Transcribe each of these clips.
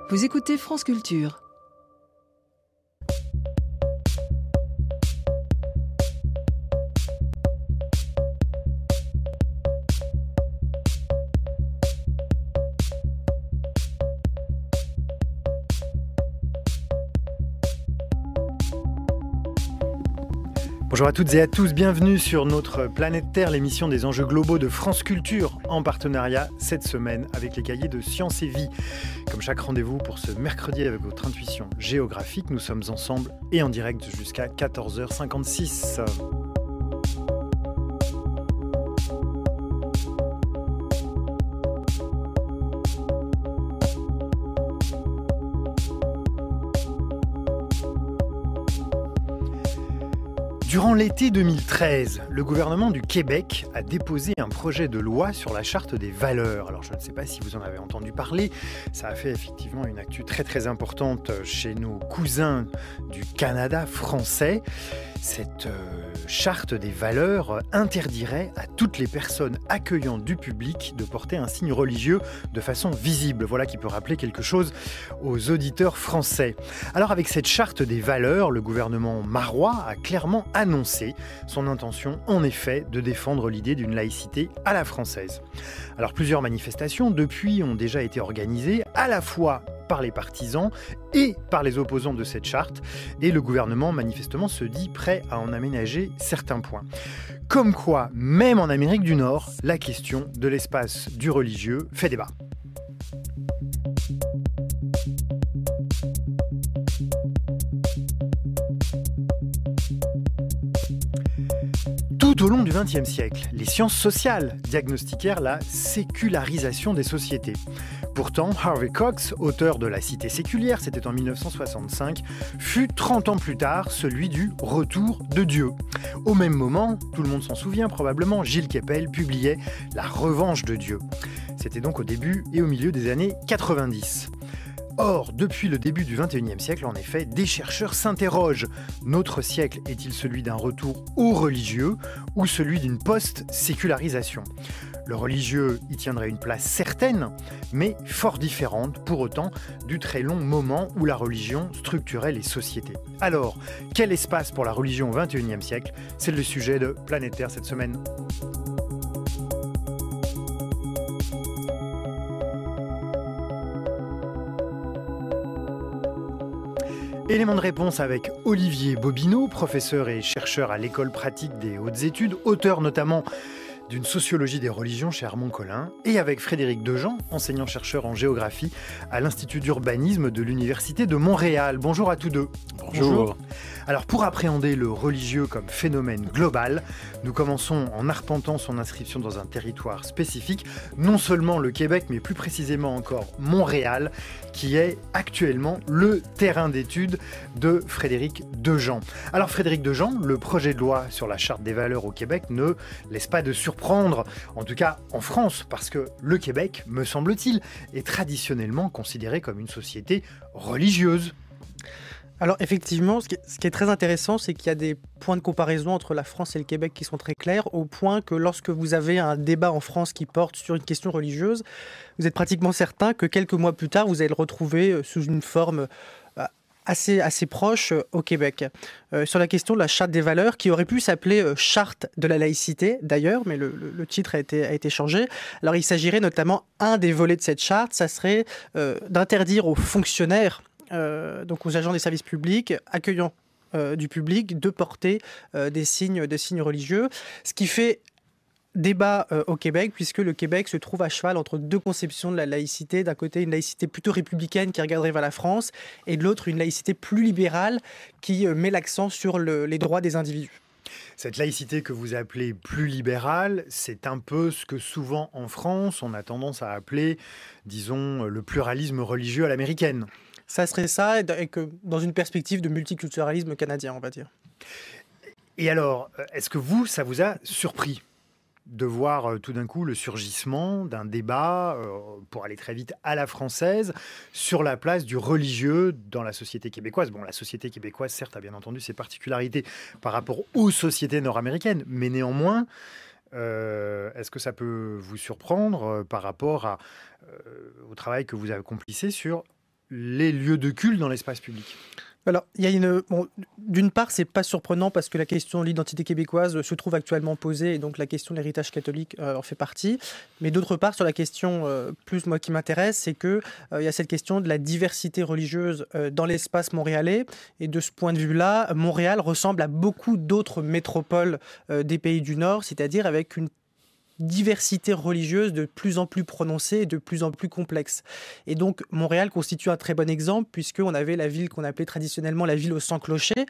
Vous écoutez France Culture. Bonjour à toutes et à tous, bienvenue sur notre planète Terre, l'émission des enjeux globaux de France Culture, en partenariat cette semaine avec les cahiers de Sciences et Vie. Comme chaque rendez-vous pour ce mercredi avec votre intuition géographique, nous sommes ensemble et en direct jusqu'à 14h56. Durant l'été 2013, le gouvernement du Québec a déposé un projet de loi sur la charte des valeurs. Alors je ne sais pas si vous en avez entendu parler, ça a fait effectivement une actu très importante chez nos cousins du Canada français. Cette charte des valeurs interdirait à toutes les personnes accueillant du public de porter un signe religieux de façon visible. Voilà qui peut rappeler quelque chose aux auditeurs français. Alors avec cette charte des valeurs, le gouvernement marois a clairement annoncé son intention, en effet, de défendre l'idée d'une laïcité à la française. Alors plusieurs manifestations depuis ont déjà été organisées, à la fois par les partisans et par les opposants de cette charte, et le gouvernement manifestement se dit prêt à en aménager certains points. Comme quoi, même en Amérique du Nord, la question de l'espace du religieux fait débat. Tout au long du XXe siècle, les sciences sociales diagnostiquèrent la sécularisation des sociétés. Pourtant, Harvey Cox, auteur de La Cité séculière, c'était en 1965, fut 30 ans plus tard celui du retour de Dieu. Au même moment, tout le monde s'en souvient probablement, Gilles Kepel publiait La Revanche de Dieu. C'était donc au début et au milieu des années 90. Or, depuis le début du XXIe siècle, en effet, des chercheurs s'interrogent. Notre siècle est-il celui d'un retour au religieux ou celui d'une post-sécularisation ? Le religieux y tiendrait une place certaine, mais fort différente, pour autant, du très long moment où la religion structurait les sociétés. Alors, quel espace pour la religion au XXIe siècle ? C'est le sujet de Planète Terre cette semaine. Élément de réponse avec Olivier Bobineau, professeur et chercheur à l'École pratique des hautes études, auteur notamment d'une sociologie des religions chez Armand Collin, et avec Frédéric Dejean, enseignant-chercheur en géographie à l'Institut d'urbanisme de l'Université de Montréal. Bonjour à tous deux. Bonjour. Alors pour appréhender le religieux comme phénomène global, nous commençons en arpentant son inscription dans un territoire spécifique, non seulement le Québec, mais plus précisément encore Montréal, qui est actuellement le terrain d'étude de Frédéric Dejean. Alors Frédéric Dejean, le projet de loi sur la charte des valeurs au Québec ne laisse pas de surprendre, en tout cas en France, parce que le Québec, me semble-t-il, est traditionnellement considéré comme une société religieuse. Alors effectivement, ce qui est très intéressant, c'est qu'il y a des points de comparaison entre la France et le Québec qui sont très clairs, au point que lorsque vous avez un débat en France qui porte sur une question religieuse, vous êtes pratiquement certain que quelques mois plus tard, vous allez le retrouver sous une forme assez proche au Québec. Sur la question de la charte des valeurs, qui aurait pu s'appeler charte de la laïcité d'ailleurs, mais le titre a été changé. Alors il s'agirait notamment, un des volets de cette charte, ça serait d'interdire aux fonctionnaires, donc aux agents des services publics accueillant du public, de porter des signes religieux, ce qui fait débat au Québec, puisque le Québec se trouve à cheval entre deux conceptions de la laïcité. D'un côté, une laïcité plutôt républicaine qui regarderait vers la France, et de l'autre, une laïcité plus libérale qui met l'accent sur les droits des individus. Cette laïcité que vous appelez plus libérale, c'est un peu ce que souvent en France, on a tendance à appeler, disons, le pluralisme religieux à l'américaine. Ça serait ça, et que dans une perspective de multiculturalisme canadien, on va dire. Et alors, est-ce que ça vous a surpris de voir tout d'un coup le surgissement d'un débat, pour aller très vite, à la française, sur la place du religieux dans la société québécoise. Bon, la société québécoise, certes, a bien entendu ses particularités par rapport aux sociétés nord-américaines, mais néanmoins, Est-ce que ça peut vous surprendre par rapport au travail que vous accomplissez sur les lieux de culte dans l'espace public? Alors, il y a d'une part, c'est pas surprenant parce que la question de l'identité québécoise se trouve actuellement posée et donc la question de l'héritage catholique en fait partie. Mais d'autre part, sur la question plus moi qui m'intéresse, c'est que il y a cette question de la diversité religieuse dans l'espace montréalais. Et de ce point de vue-là, Montréal ressemble à beaucoup d'autres métropoles des pays du Nord, c'est-à-dire avec une diversité religieuse de plus en plus prononcée et de plus en plus complexe. Et donc, Montréal constitue un très bon exemple, puisqu'on avait la ville qu'on appelait traditionnellement la ville aux 100 clochers,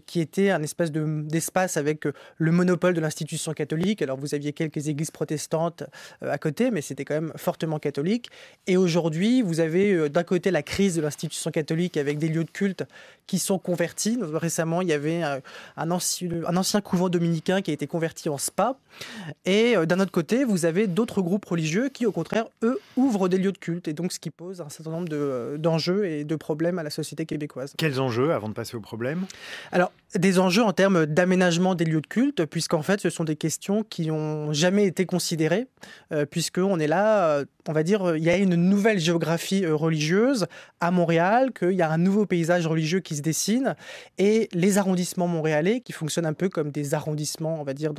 qui était un espèce d'espace avec le monopole de l'institution catholique. Alors, vous aviez quelques églises protestantes à côté, mais c'était quand même fortement catholique. Et aujourd'hui, vous avez d'un côté la crise de l'institution catholique avec des lieux de culte qui sont convertis. Récemment, il y avait un ancien couvent dominicain qui a été converti en spa. Et d'un autre côté, vous avez d'autres groupes religieux qui, au contraire, eux, ouvrent des lieux de culte. Et donc, ce qui pose un certain nombre d'enjeux et de problèmes à la société québécoise. Quels enjeux, avant de passer aux problèmes? Alors, des enjeux en termes d'aménagement des lieux de culte, puisqu'en fait, ce sont des questions qui n'ont jamais été considérées, puisqu'on est là, on va dire, il y a une nouvelle géographie religieuse à Montréal, qu'il y a un nouveau paysage religieux qui se dessine, et les arrondissements montréalais, qui fonctionnent un peu comme des arrondissements, on va dire,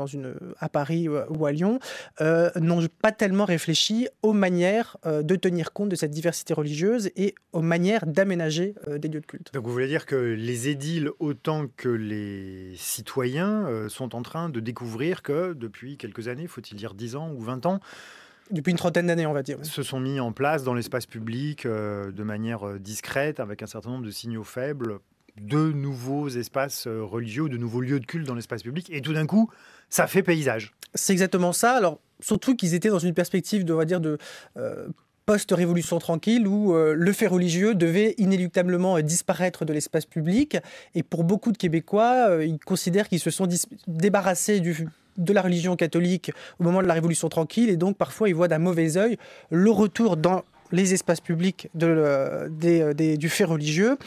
à Paris ou à Lyon, n'ont pas tellement réfléchi aux manières de tenir compte de cette diversité religieuse et aux manières d'aménager des lieux de culte. Donc vous voulez dire que les édiles, autant que les citoyens, sont en train de découvrir que depuis quelques années, faut-il dire 10 ans ou 20 ans, depuis une trentaine d'années, on va dire. Se sont mis en place dans l'espace public de manière discrète, avec un certain nombre de signaux faibles, de nouveaux espaces religieux, de nouveaux lieux de culte dans l'espace public, et tout d'un coup, ça fait paysage. C'est exactement ça. Alors, surtout qu'ils étaient dans une perspective de, on va dire, de post-révolution tranquille, où le fait religieux devait inéluctablement disparaître de l'espace public. Et pour beaucoup de Québécois, ils considèrent qu'ils se sont débarrassés de la religion catholique au moment de la Révolution tranquille, et donc parfois ils voient d'un mauvais œil le retour dans les espaces publics du fait religieux,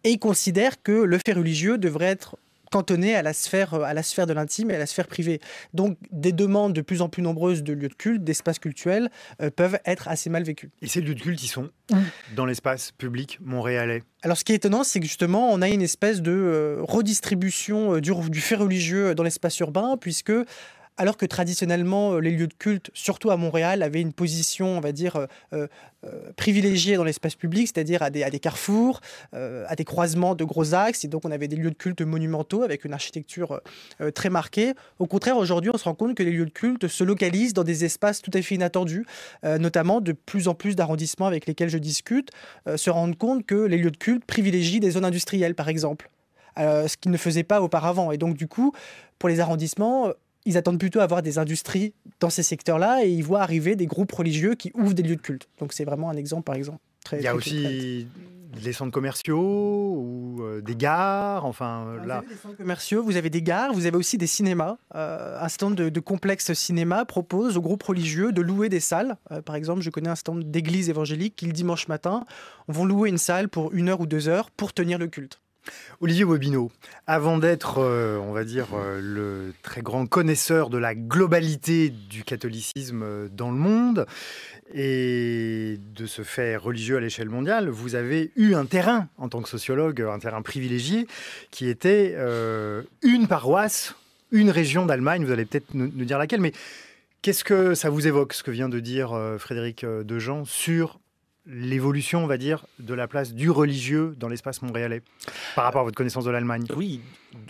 et ils considèrent que le fait religieux devrait être cantonné à la sphère de l'intime et à la sphère privée. Donc des demandes de plus en plus nombreuses de lieux de culte, d'espaces cultuels, peuvent être assez mal vécues. Et ces lieux de culte, ils sont où dans l'espace public montréalais? Alors ce qui est étonnant, c'est que justement, on a une espèce de redistribution du fait religieux dans l'espace urbain, puisque alors que traditionnellement, les lieux de culte, surtout à Montréal, avaient une position, on va dire, privilégiée dans l'espace public, c'est-à-dire à des carrefours, à des croisements de gros axes. Et donc, on avait des lieux de culte monumentaux avec une architecture très marquée. Au contraire, aujourd'hui, on se rend compte que les lieux de culte se localisent dans des espaces tout à fait inattendus, notamment de plus en plus d'arrondissements avec lesquels je discute, se rendent compte que les lieux de culte privilégient des zones industrielles, par exemple, ce qu'ils ne faisaient pas auparavant. Et donc, du coup, pour les arrondissements, ils attendent plutôt à avoir des industries dans ces secteurs-là, et ils voient arriver des groupes religieux qui ouvrent des lieux de culte. Donc c'est vraiment un exemple, par exemple. Il y a aussi des centres commerciaux ou des gares, enfin là. Vous avez des centres commerciaux, vous avez des gares, vous avez aussi des cinémas. Un certain nombre de complexes cinéma propose aux groupes religieux de louer des salles. Par exemple, je connais un certain nombre d'églises évangéliques qui, le dimanche matin, vont louer une salle pour 1 heure ou 2 heures pour tenir le culte. Olivier Bobineau, avant d'être, on va dire, le très grand connaisseur de la globalité du catholicisme dans le monde et de ce fait religieux à l'échelle mondiale, vous avez eu un terrain, en tant que sociologue, un terrain privilégié, qui était une paroisse, une région d'Allemagne, vous allez peut-être nous dire laquelle, mais qu'est-ce que ça vous évoque, ce que vient de dire Frédéric Dejean sur l'évolution, on va dire, de la place du religieux dans l'espace montréalais par rapport à votre connaissance de l'Allemagne? Oui,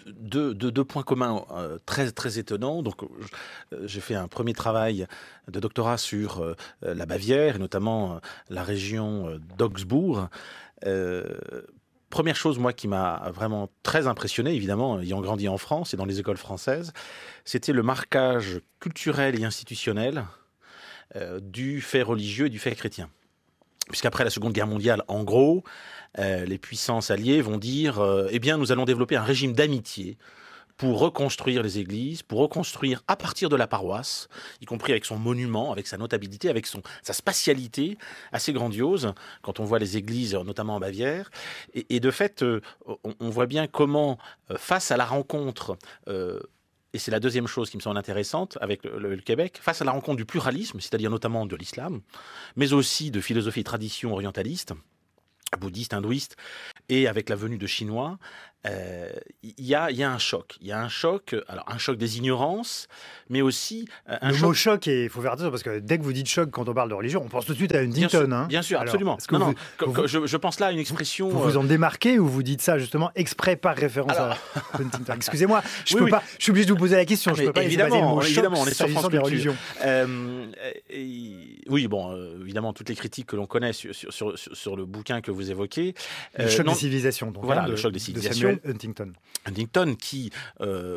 deux points communs très, très étonnants. Donc, j'ai fait un premier travail de doctorat sur la Bavière, et notamment la région d'Augsbourg. Première chose, moi, qui m'a vraiment très impressionné, évidemment, ayant grandi en France et dans les écoles françaises, c'était le marquage culturel et institutionnel du fait religieux et du fait chrétien. Puisqu'après la Seconde Guerre mondiale, en gros, les puissances alliées vont dire eh bien, nous allons développer un régime d'amitié pour reconstruire les églises, pour reconstruire à partir de la paroisse, y compris avec son monument, avec sa notabilité, avec sa spatialité assez grandiose, quand on voit les églises, notamment en Bavière. Et de fait, on voit bien comment, face à la rencontre et c'est la deuxième chose qui me semble intéressante avec le Québec, face à la rencontre du pluralisme, c'est-à-dire notamment de l'islam, mais aussi de philosophie et tradition orientaliste, bouddhiste, hindouiste, et avec la venue de Chinois, il y a un choc. Il y a un choc, alors un choc des ignorances, mais aussi un le choc... mot choc, il faut faire attention, parce que dès que vous dites choc, quand on parle de religion, on pense tout de suite à Huntington. Bien sûr, Alors, absolument. Je pense là à une expression... Vous vous en démarquez ou vous dites ça justement exprès par référence à Huntington? Excusez-moi, je suis obligé de vous poser la question. Je peux pas évidemment, le mot choc, on est sur France des Culture. religions. Oui, évidemment, toutes les critiques que l'on connaît sur le bouquin que vous évoquez. Le choc des civilisations, donc. Voilà, le choc des civilisations. Huntington qui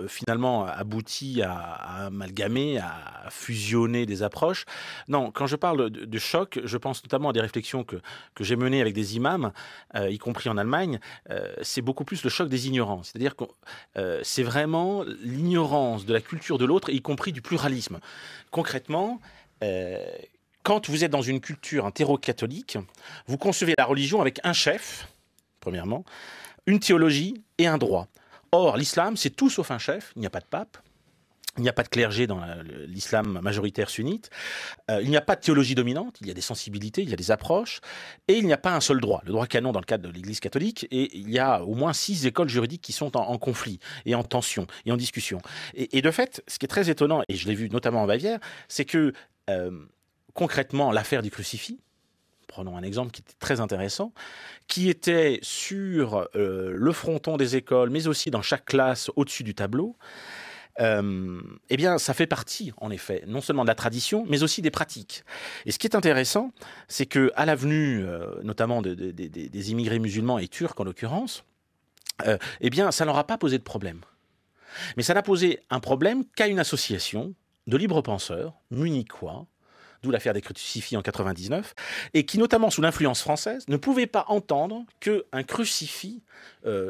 finalement aboutit à amalgamer, à fusionner des approches. Non, quand je parle de choc, je pense notamment à des réflexions que j'ai menées avec des imams, y compris en Allemagne. C'est beaucoup plus le choc des ignorances. C'est-à-dire que c'est vraiment l'ignorance de la culture de l'autre, y compris du pluralisme. Concrètement, quand vous êtes dans une culture interro-catholique, vous concevez la religion avec un chef, premièrement, une théologie et un droit. Or, l'islam, c'est tout sauf un chef. Il n'y a pas de pape. Il n'y a pas de clergé dans l'islam majoritaire sunnite. Il n'y a pas de théologie dominante. Il y a des sensibilités, il y a des approches. Et il n'y a pas un seul droit. Le droit canon dans le cadre de l'Église catholique. Et il y a au moins 6 écoles juridiques qui sont en conflit et en tension et en discussion. Et de fait, ce qui est très étonnant, et je l'ai vu notamment en Bavière, c'est que concrètement, l'affaire du crucifix, prenons un exemple qui était très intéressant, qui était sur le fronton des écoles, mais aussi dans chaque classe au-dessus du tableau, eh bien, ça fait partie, en effet, non seulement de la tradition, mais aussi des pratiques. Et ce qui est intéressant, c'est qu'à la venue, notamment des immigrés musulmans et turcs, en l'occurrence, eh bien, ça n'aura pas posé de problème. Mais ça n'a posé un problème qu'à une association de libres penseurs, munichois, d'où l'affaire des crucifix en 99, et qui, notamment sous l'influence française, ne pouvait pas entendre qu'un crucifix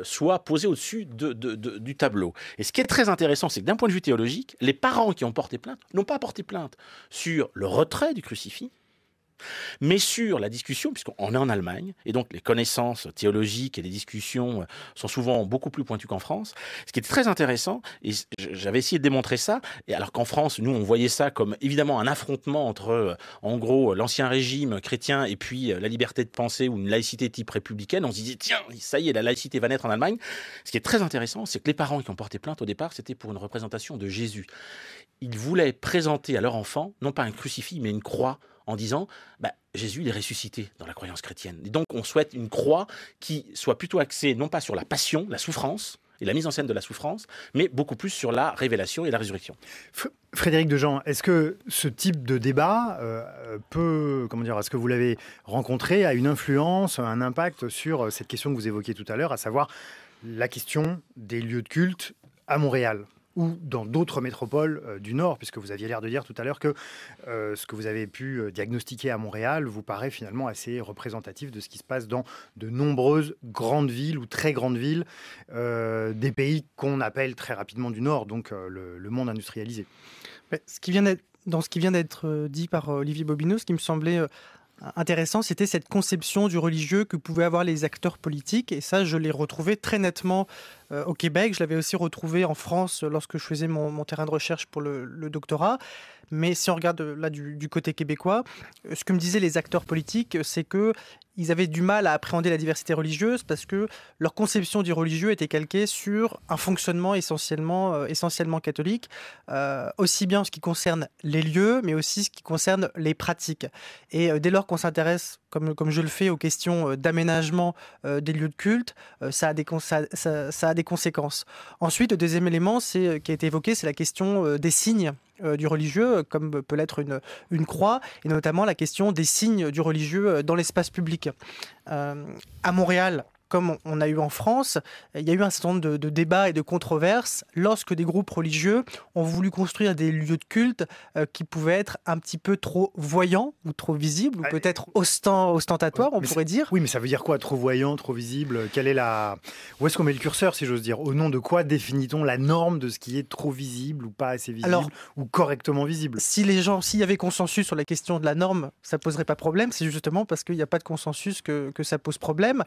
soit posé au-dessus du tableau. Et ce qui est très intéressant, c'est que d'un point de vue théologique, les parents qui ont porté plainte n'ont pas porté plainte sur le retrait du crucifix, mais sur la discussion, puisqu'on est en Allemagne, et donc les connaissances théologiques et les discussions sont souvent beaucoup plus pointues qu'en France. Ce qui est très intéressant, et j'avais essayé de démontrer ça, et alors qu'en France, nous, on voyait ça comme évidemment un affrontement entre, en gros, l'ancien régime chrétien et puis la liberté de penser ou une laïcité type républicaine. On se disait, tiens, ça y est, la laïcité va naître en Allemagne. Ce qui est très intéressant, c'est que les parents qui ont porté plainte au départ, c'était pour une représentation de Jésus. Ils voulaient présenter à leur enfant, non pas un crucifix, mais une croix, en disant Jésus il est ressuscité dans la croyance chrétienne. Et donc on souhaite une croix qui soit plutôt axée non pas sur la passion, la souffrance et la mise en scène de la souffrance, mais beaucoup plus sur la révélation et la résurrection. Frédéric Dejean, est-ce que ce type de débat est-ce que vous l'avez rencontré, a une influence, un impact sur cette question que vous évoquiez tout à l'heure, à savoir la question des lieux de culte à Montréal ou dans d'autres métropoles du Nord, puisque vous aviez l'air de dire tout à l'heure que ce que vous avez pu diagnostiquer à Montréal vous paraît finalement assez représentatif de ce qui se passe dans de nombreuses grandes villes ou très grandes villes des pays qu'on appelle très rapidement du Nord, donc le monde industrialisé. Dans ce qui vient d'être dit par Olivier Bobineau, ce qui me semblait intéressant, c'était cette conception du religieux que pouvaient avoir les acteurs politiques. Et ça, je l'ai retrouvé très nettement au Québec. Je l'avais aussi retrouvé en France lorsque je faisais mon terrain de recherche pour le doctorat. Mais si on regarde là du côté québécois, ce que me disaient les acteurs politiques, c'est qu'ils avaient du mal à appréhender la diversité religieuse parce que leur conception du religieux était calquée sur un fonctionnement essentiellement catholique, aussi bien en ce qui concerne les lieux, mais aussi ce qui concerne les pratiques. Et dès lors qu'on s'intéresse, comme je le fais, aux questions d'aménagement des lieux de culte, ça a des conséquences. Ensuite, le deuxième élément qui a été évoqué, c'est la question des signes du religieux, comme peut l'être une croix, et notamment la question des signes du religieux dans l'espace public. À Montréal, comme on a eu en France, il y a eu un certain nombre de débats et de controverses lorsque des groupes religieux ont voulu construire des lieux de culte qui pouvaient être un petit peu trop voyants ou trop visibles, ou peut-être ostentatoires, on pourrait dire. Oui, mais ça veut dire quoi, trop voyant, trop visible? Où est-ce qu'on met le curseur, si j'ose dire? Au nom de quoi définit-on la norme de ce qui est trop visible ou pas assez visible, ou correctement visible? S'il y avait consensus sur la question de la norme, ça poserait pas problème. C'est justement parce qu'il n'y a pas de consensus que ça pose problème.